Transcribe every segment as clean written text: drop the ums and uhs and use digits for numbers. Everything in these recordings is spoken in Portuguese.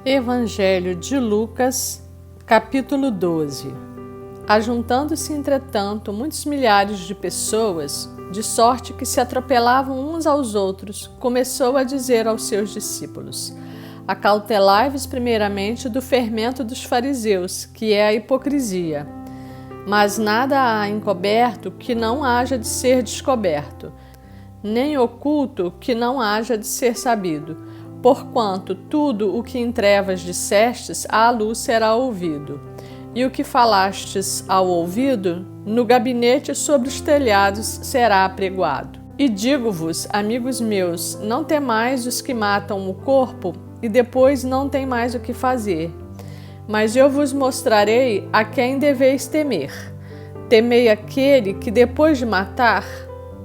Evangelho de Lucas, capítulo 12. Ajuntando-se, entretanto, muitos milhares de pessoas, de sorte que se atropelavam uns aos outros, começou a dizer aos seus discípulos: Acautelai-vos primeiramente do fermento dos fariseus, que é a hipocrisia. Mas nada há encoberto que não haja de ser descoberto, nem oculto que não haja de ser sabido. Porquanto tudo o que em trevas dissestes, à luz será ouvido. E o que falastes ao ouvido, no gabinete sobre os telhados será apregoado. E digo-vos, amigos meus, não temais os que matam o corpo, e depois não tem mais o que fazer. Mas eu vos mostrarei a quem deveis temer. Temei aquele que, depois de matar,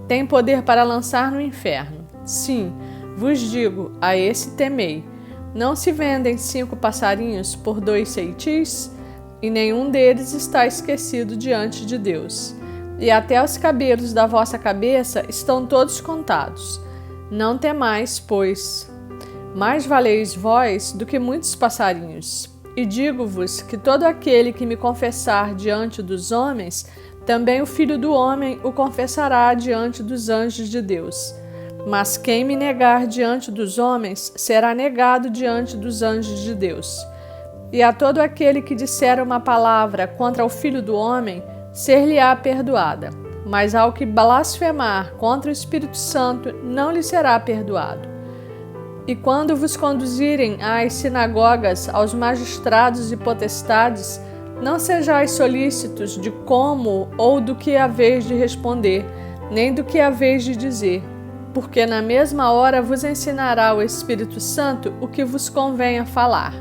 tem poder para lançar no inferno. Sim, vos digo, a esse temei. Não se vendem 5 passarinhos por 2 ceitis? E nenhum deles está esquecido diante de Deus. E até os cabelos da vossa cabeça estão todos contados. Não temais, pois. Mais valeis vós do que muitos passarinhos. E digo-vos que todo aquele que me confessar diante dos homens, também o Filho do Homem o confessará diante dos anjos de Deus. Mas quem me negar diante dos homens, será negado diante dos anjos de Deus. E a todo aquele que disser uma palavra contra o Filho do Homem, ser-lhe-á perdoada. Mas ao que blasfemar contra o Espírito Santo, não lhe será perdoado. E quando vos conduzirem às sinagogas, aos magistrados e potestades, não sejais solícitos de como ou do que haveis de responder, nem do que haveis de dizer, porque na mesma hora vos ensinará o Espírito Santo o que vos convenha falar.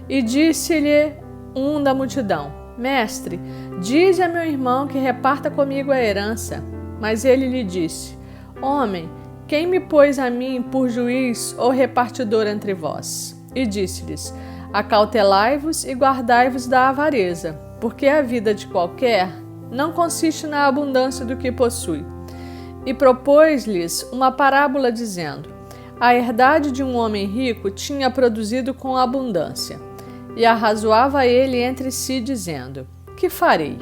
E disse-lhe um da multidão: Mestre, dize a meu irmão que reparta comigo a herança. Mas ele lhe disse: Homem, quem me pôs a mim por juiz ou repartidor entre vós? E disse-lhes: Acautelai-vos e guardai-vos da avareza, porque a vida de qualquer não consiste na abundância do que possui. E propôs-lhes uma parábola dizendo: A herdade de um homem rico tinha produzido com abundância. E arrazoava ele entre si, dizendo: Que farei?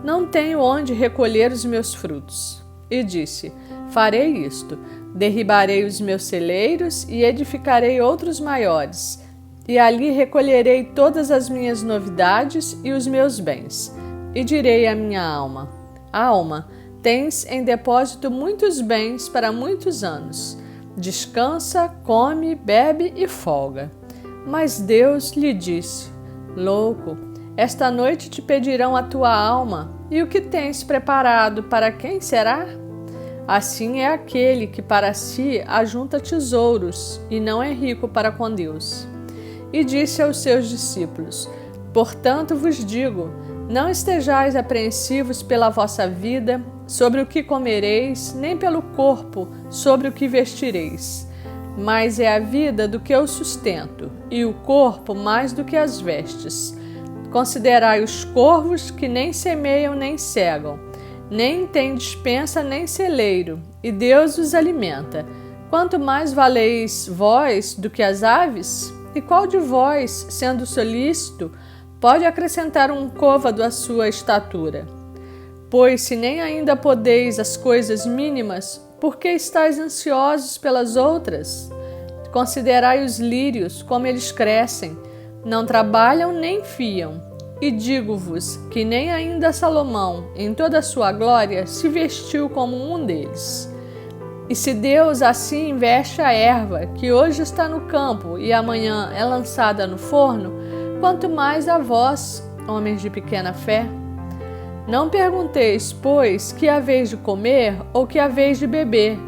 Não tenho onde recolher os meus frutos. E disse: Farei isto: derribarei os meus celeiros e edificarei outros maiores, e ali recolherei todas as minhas novidades e os meus bens. E direi à minha alma: Alma, tens em depósito muitos bens para muitos anos. Descansa, come, bebe e folga. Mas Deus lhe disse: Louco, esta noite te pedirão a tua alma, e o que tens preparado para quem será? Assim é aquele que para si ajunta tesouros e não é rico para com Deus. E disse aos seus discípulos: Portanto vos digo, não estejais apreensivos pela vossa vida, sobre o que comereis, nem pelo corpo, sobre o que vestireis. Mas é a vida do que o sustento, e o corpo mais do que as vestes. Considerai os corvos que nem semeiam nem cegam, nem têm despensa nem celeiro, e Deus os alimenta. Quanto mais valeis vós do que as aves? E qual de vós, sendo solícito, pode acrescentar um côvado à sua estatura? Pois se nem ainda podeis as coisas mínimas, por que estáis ansiosos pelas outras? Considerai os lírios, como eles crescem, não trabalham nem fiam. E digo-vos que nem ainda Salomão, em toda a sua glória, se vestiu como um deles. E se Deus assim veste a erva, que hoje está no campo e amanhã é lançada no forno, quanto mais a vós, homens de pequena fé? Não pergunteis, pois, que haveis de comer ou que haveis de beber,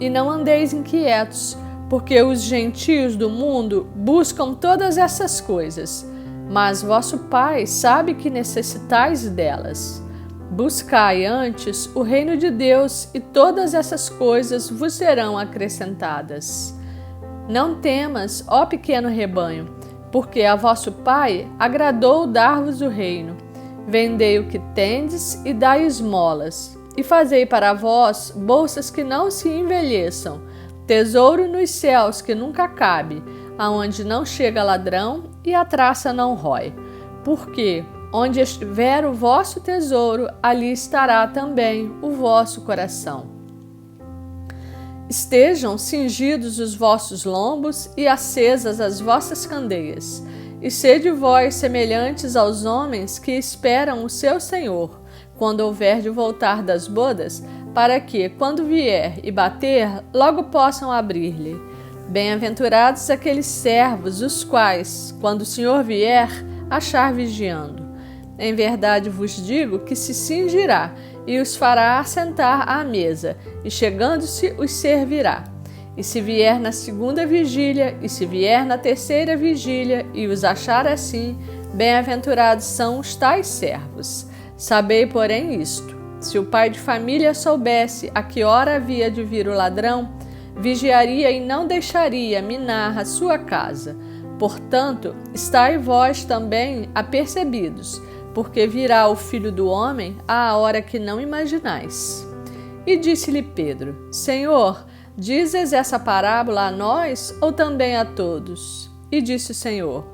e não andeis inquietos, porque os gentios do mundo buscam todas essas coisas, mas vosso Pai sabe que necessitais delas. Buscai antes o reino de Deus, e todas essas coisas vos serão acrescentadas. Não temas, ó pequeno rebanho, porque a vosso Pai agradou dar-vos o reino. Vendei o que tendes e dai esmolas, e fazei para vós bolsas que não se envelheçam, tesouro nos céus que nunca cabe, aonde não chega ladrão e a traça não rói. Porque onde estiver o vosso tesouro, ali estará também o vosso coração. Estejam cingidos os vossos lombos e acesas as vossas candeias, e sede vós semelhantes aos homens que esperam o seu Senhor, quando houver de voltar das bodas, para que, quando vier e bater, logo possam abrir-lhe. Bem-aventurados aqueles servos, os quais, quando o Senhor vier, achar vigiando. Em verdade vos digo que se cingirá e os fará assentar à mesa, e chegando-se os servirá. E se vier na segunda vigília, e se vier na terceira vigília, e os achar assim, bem-aventurados são os tais servos. Sabei, porém, isto: se o pai de família soubesse a que hora havia de vir o ladrão, vigiaria e não deixaria minar a sua casa. Portanto, estai vós também apercebidos, porque virá o Filho do Homem à hora que não imaginais. E disse-lhe Pedro: Senhor, dizes essa parábola a nós ou também a todos? E disse o Senhor: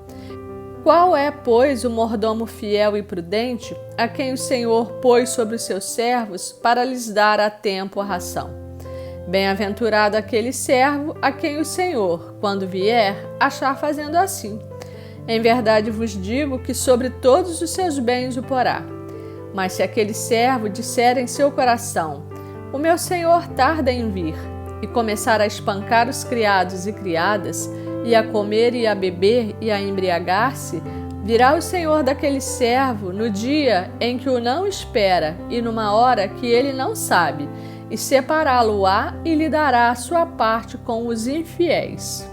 Qual é, pois, o mordomo fiel e prudente, a quem o Senhor pôs sobre os seus servos para lhes dar a tempo a ração? Bem-aventurado aquele servo a quem o Senhor, quando vier, achar fazendo assim. Em verdade vos digo que sobre todos os seus bens o porá. Mas se aquele servo disser em seu coração: O meu senhor tarda em vir, e começar a espancar os criados e criadas, e a comer e a beber e a embriagar-se, virá o senhor daquele servo no dia em que o não espera e numa hora que ele não sabe, e separá-lo-á e lhe dará a sua parte com os infiéis.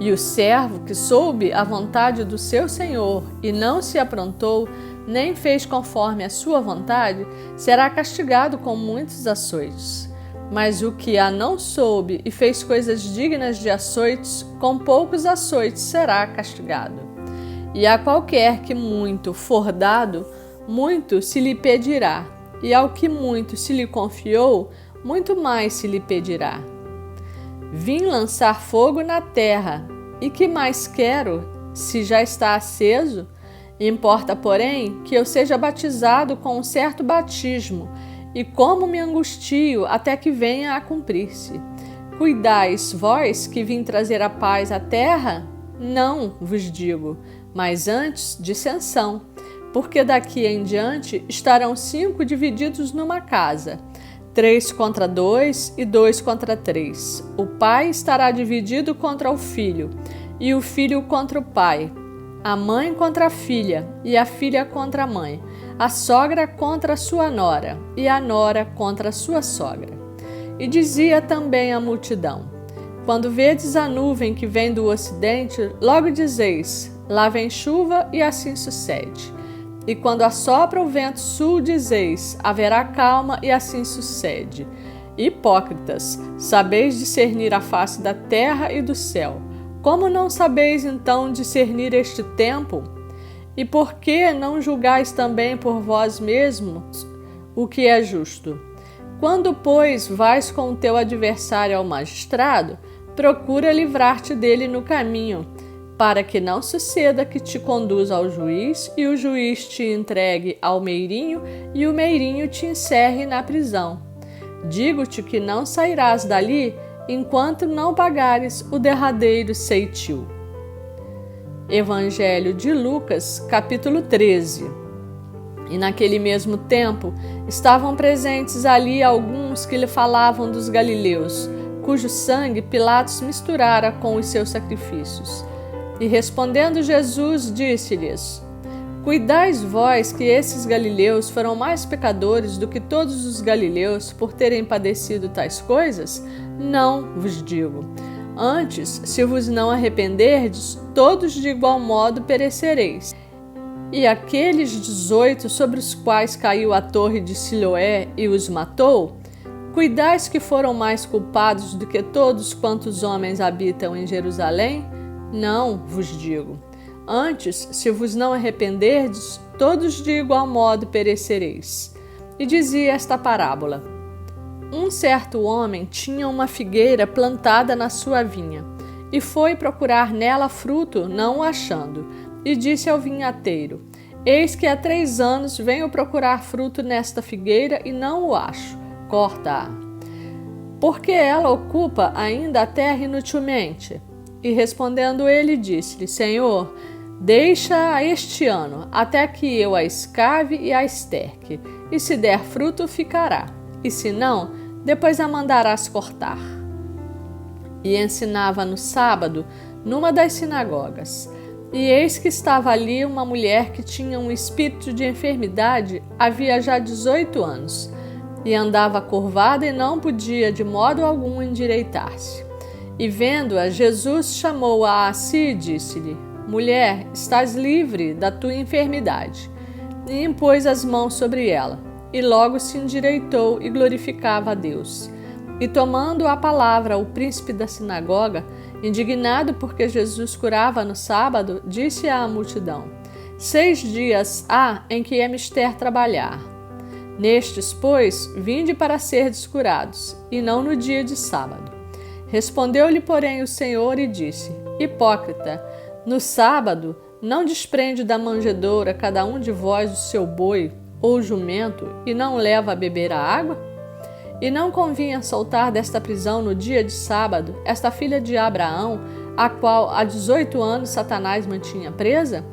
E o servo que soube a vontade do seu senhor e não se aprontou, nem fez conforme a sua vontade, será castigado com muitos açoites. Mas o que a não soube e fez coisas dignas de açoites, com poucos açoites será castigado. E a qualquer que muito for dado, muito se lhe pedirá, e ao que muito se lhe confiou, muito mais se lhe pedirá. Vim lançar fogo na terra, e que mais quero, se já está aceso? Importa, porém, que eu seja batizado com um certo batismo, e como me angustio até que venha a cumprir-se. Cuidais vós que vim trazer a paz à terra? Não, vos digo, mas antes dissensão, porque daqui em diante estarão 5 divididos numa casa, 3 contra 2 e 2 contra 3. O pai estará dividido contra o filho, e o filho contra o pai, a mãe contra a filha, e a filha contra a mãe, a sogra contra a sua nora, e a nora contra a sua sogra. E dizia também a multidão: Quando vedes a nuvem que vem do ocidente, logo dizeis: lá vem chuva, e assim sucede. E quando assopra o vento sul, dizeis: haverá calma, e assim sucede. Hipócritas, sabeis discernir a face da terra e do céu. Como não sabeis então discernir este tempo? E por que não julgais também por vós mesmos o que é justo? Quando, pois, vais com o teu adversário ao magistrado, procura livrar-te dele no caminho, para que não suceda que te conduza ao juiz, e o juiz te entregue ao meirinho, e o meirinho te encerre na prisão. Digo-te que não sairás dali, enquanto não pagares o derradeiro ceitil. Evangelho de Lucas, capítulo 13. E naquele mesmo tempo estavam presentes ali alguns que lhe falavam dos galileus, cujo sangue Pilatos misturara com os seus sacrifícios. E respondendo Jesus, disse-lhes: Cuidais vós que esses galileus foram mais pecadores do que todos os galileus por terem padecido tais coisas? Não vos digo. Antes, se vos não arrependerdes, todos de igual modo perecereis. E aqueles 18 sobre os quais caiu a torre de Siloé e os matou, cuidais que foram mais culpados do que todos quantos homens habitam em Jerusalém? Não vos digo. Antes, se vos não arrependerdes, todos de igual modo perecereis. E dizia esta parábola: Um certo homem tinha uma figueira plantada na sua vinha, e foi procurar nela fruto, não o achando. E disse ao vinhateiro: Eis que há 3 anos venho procurar fruto nesta figueira e não o acho. Corta-a. Porque ela ocupa ainda a terra inutilmente? E respondendo ele, disse-lhe: Senhor, deixa-a este ano, até que eu a escave e a esterque. E se der fruto, ficará. E se não, depois a mandarás cortar. E ensinava no sábado, numa das sinagogas. E eis que estava ali uma mulher que tinha um espírito de enfermidade havia já 18 anos, e andava curvada e não podia de modo algum endireitar-se. E vendo-a, Jesus chamou-a a si e disse-lhe: Mulher, estás livre da tua enfermidade. E impôs as mãos sobre ela, e logo se endireitou e glorificava a Deus. E tomando a palavra o príncipe da sinagoga, indignado porque Jesus curava no sábado, disse à multidão: 6 dias há em que é mister trabalhar. Nestes, pois, vinde para serdes curados, e não no dia de sábado. Respondeu-lhe, porém, o Senhor e disse: Hipócrita, no sábado não desprende da manjedoura cada um de vós o seu boi ou jumento e não leva a beber a água? E não convinha soltar desta prisão no dia de sábado esta filha de Abraão, a qual há 18 anos Satanás mantinha presa?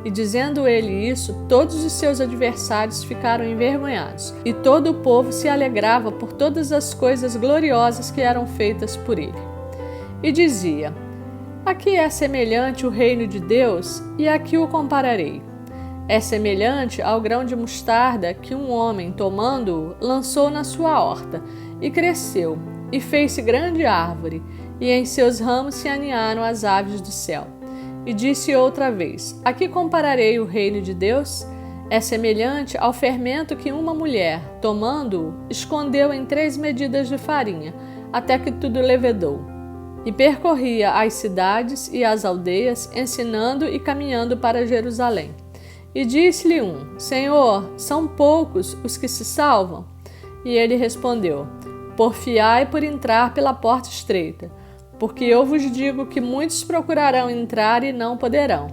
E dizendo ele isso, todos os seus adversários ficaram envergonhados, e todo o povo se alegrava por todas as coisas gloriosas que eram feitas por ele. E dizia: A que é semelhante o reino de Deus, e a que o compararei? É semelhante ao grão de mostarda que um homem, tomando-o, lançou na sua horta, e cresceu, e fez-se grande árvore, e em seus ramos se aninharam as aves do céu. E disse outra vez: A que compararei o reino de Deus? É semelhante ao fermento que uma mulher, tomando-o, escondeu em 3 medidas de farinha, até que tudo levedou. E percorria as cidades e as aldeias, ensinando e caminhando para Jerusalém. E disse-lhe um: Senhor, são poucos os que se salvam? E ele respondeu: Porfiai por entrar pela porta estreita, porque eu vos digo que muitos procurarão entrar e não poderão.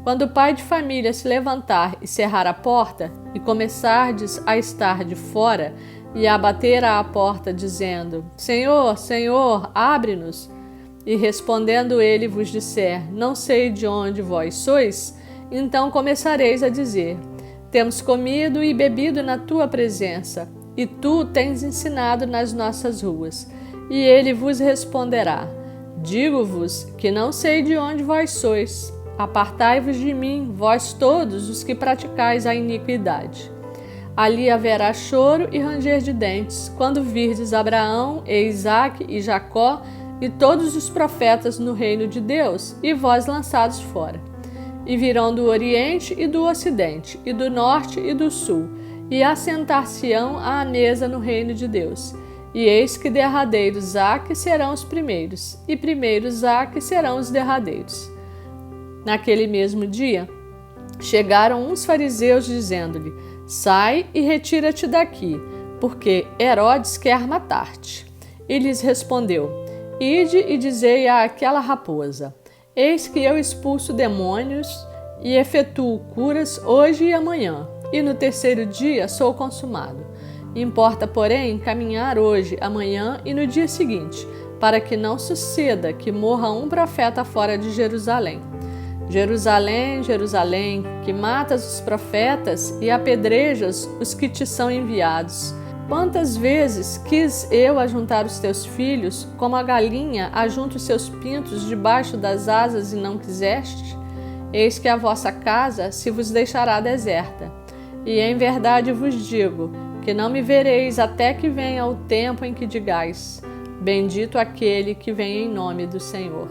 Quando o pai de família se levantar e cerrar a porta, e começardes a estar de fora, e a bater à porta, dizendo: Senhor, Senhor, abre-nos, e respondendo ele vos disser: Não sei de onde vós sois, então começareis a dizer: Temos comido e bebido na tua presença, e tu tens ensinado nas nossas ruas. E ele vos responderá: Digo-vos que não sei de onde vós sois. Apartai-vos de mim, vós todos os que praticais a iniquidade. Ali haverá choro e ranger de dentes, quando virdes Abraão, e Isaque e Jacó e todos os profetas no reino de Deus, e vós lançados fora. E virão do Oriente e do Ocidente, e do Norte e do Sul, e assentar-se-ão à mesa no reino de Deus. E eis que derradeiros há que serão os primeiros, e primeiros há que serão os derradeiros. Naquele mesmo dia, chegaram uns fariseus dizendo-lhe: Sai e retira-te daqui, porque Herodes quer matar-te. E lhes respondeu: Ide e dizei àquela raposa: Eis que eu expulso demônios e efetuo curas hoje e amanhã, e no 3º dia sou consumado. Importa, porém, caminhar hoje, amanhã e no dia seguinte, para que não suceda que morra um profeta fora de Jerusalém. Jerusalém, Jerusalém, que matas os profetas e apedrejas os que te são enviados. Quantas vezes quis eu ajuntar os teus filhos, como a galinha ajunta os seus pintos debaixo das asas e não quiseste? Eis que a vossa casa se vos deixará deserta. E em verdade vos digo, que não me vereis até que venha o tempo em que digais: Bendito aquele que vem em nome do Senhor.